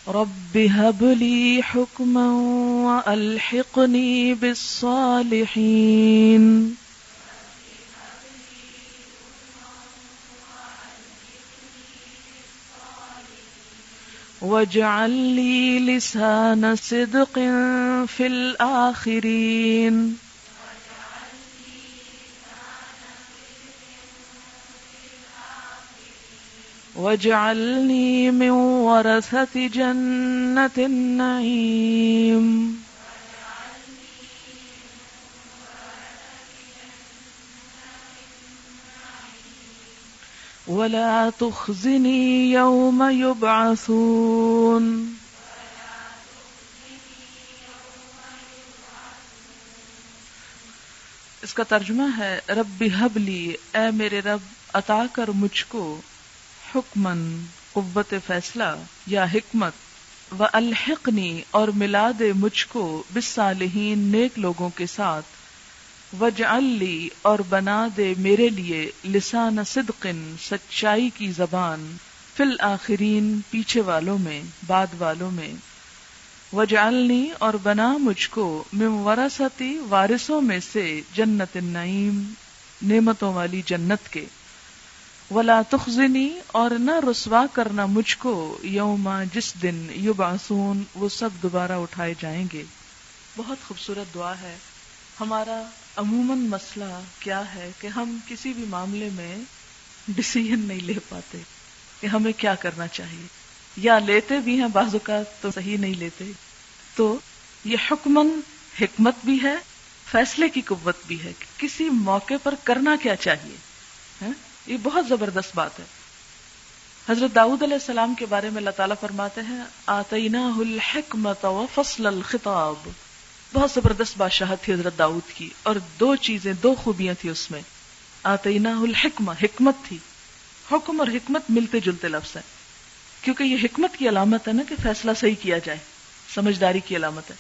رب هب لي حكما وألحقني بالصالحين واجعل لي لسان صدق في الآخرين واجعلني من ورثة جنة النعيم ولا تخزني يوم يبعثون. اس کا ترجمہ ہے رب ہب لی، اے میرے رب عطا کر مجھ کو، حکمن قوت فیصلہ یا حکمت، والحقنی اور ملا دے مجھ کو، بالصالحین نیک لوگوں کے ساتھ، واجعل لی اور بنا دے میرے لیے، لسان صدق سچائی کی زبان، فی الآخرین پیچھے والوں میں، بعد والوں میں، واجعلنی اور بنا مجھ کو، من ورثتی وارثوں میں سے، جنت النعیم نعمتوں والی جنت کے، ولا تخزنی اور نہ رسوا کرنا مجھ کو، یوم جس دن، یبعثون وہ سب دوبارہ اٹھائے جائیں گے۔ بہت خوبصورت دعا ہے۔ ہمارا عموماً مسئلہ کیا ہے کہ ہم کسی بھی معاملے میں ڈیسیژن نہیں لے پاتے کہ ہمیں کیا کرنا چاہیے، یا لیتے بھی ہیں بعض اوقات تو صحیح نہیں لیتے۔ تو یہ حکمن حکمت بھی ہے، فیصلے کی قوت بھی ہے کہ کسی موقع پر کرنا کیا چاہیے۔ یہ بہت زبردست بات ہے۔ حضرت داؤد علیہ السلام کے بارے میں اللہ تعالیٰ فرماتے ہیں آتیناہ الحکمت وفصل الخطاب، بہت زبردست بادشاہت تھی حضرت داؤد کی، اور دو خوبیاں تھی اس میں۔ آتیناہ الحکمہ، حکمت تھی۔ حکم اور حکمت ملتے جلتے لفظ ہیں، کیونکہ یہ حکمت کی علامت ہے نا کہ فیصلہ صحیح کیا جائے، سمجھداری کی علامت ہے۔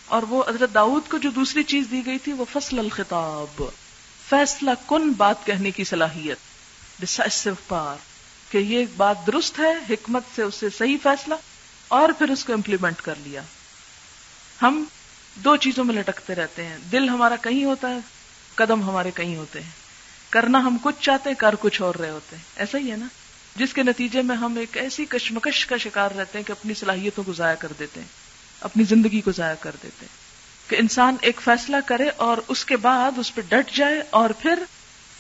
اور وہ حضرت داؤد کو جو دوسری چیز دی گئی تھی وہ فصل الخطاب، فیصلہ کن بات کہنے کی صلاحیت، ڈسائسو پار، کہ یہ بات درست ہے، حکمت سے اسے صحیح فیصلہ، اور پھر اس کو امپلیمنٹ کر لیا۔ ہم دو چیزوں میں لٹکتے رہتے ہیں، دل ہمارا کہیں ہوتا ہے، قدم ہمارے کہیں ہوتے ہیں، کرنا ہم کچھ چاہتے ہیں، کر کچھ اور رہے ہوتے ہیں۔ ایسا ہی ہے نا، جس کے نتیجے میں ہم ایک ایسی کشمکش کا شکار رہتے ہیں کہ اپنی صلاحیتوں کو ضائع کر دیتے ہیں، اپنی زندگی کو ضائع کر دیتے ہیں۔ کہ انسان ایک فیصلہ کرے اور اس کے بعد اس پہ ڈٹ جائے، اور پھر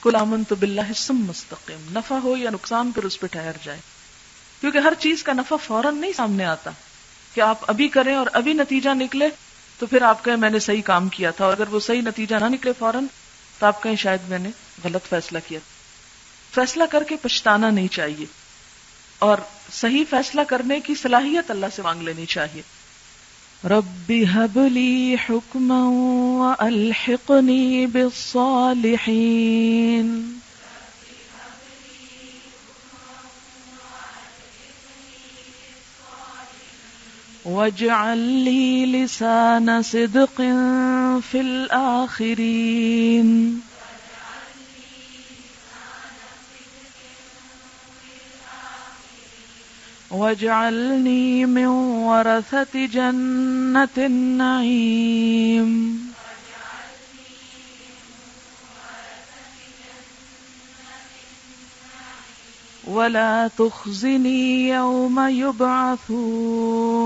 قل آمنت باللہ ثم مستقیم، نفع ہو یا نقصان پھر اس پہ ٹھہر جائے۔ کیونکہ ہر چیز کا نفع فوراً نہیں سامنے آتا کہ آپ ابھی کریں اور ابھی نتیجہ نکلے تو پھر آپ کہیں میں نے صحیح کام کیا تھا، اور اگر وہ صحیح نتیجہ نہ نکلے فوراً تو آپ کہیں شاید میں نے غلط فیصلہ کیا۔ فیصلہ کر کے پچھتانا نہیں چاہیے، اور صحیح فیصلہ کرنے کی صلاحیت اللہ سے مانگ لینی چاہیے۔ رب هب لي حكما وألحقني بالصالحين واجعل لي لسان صدق في الآخرين واجعلني من ورثة جنة النعيم ولا تخزني يوم يبعثون۔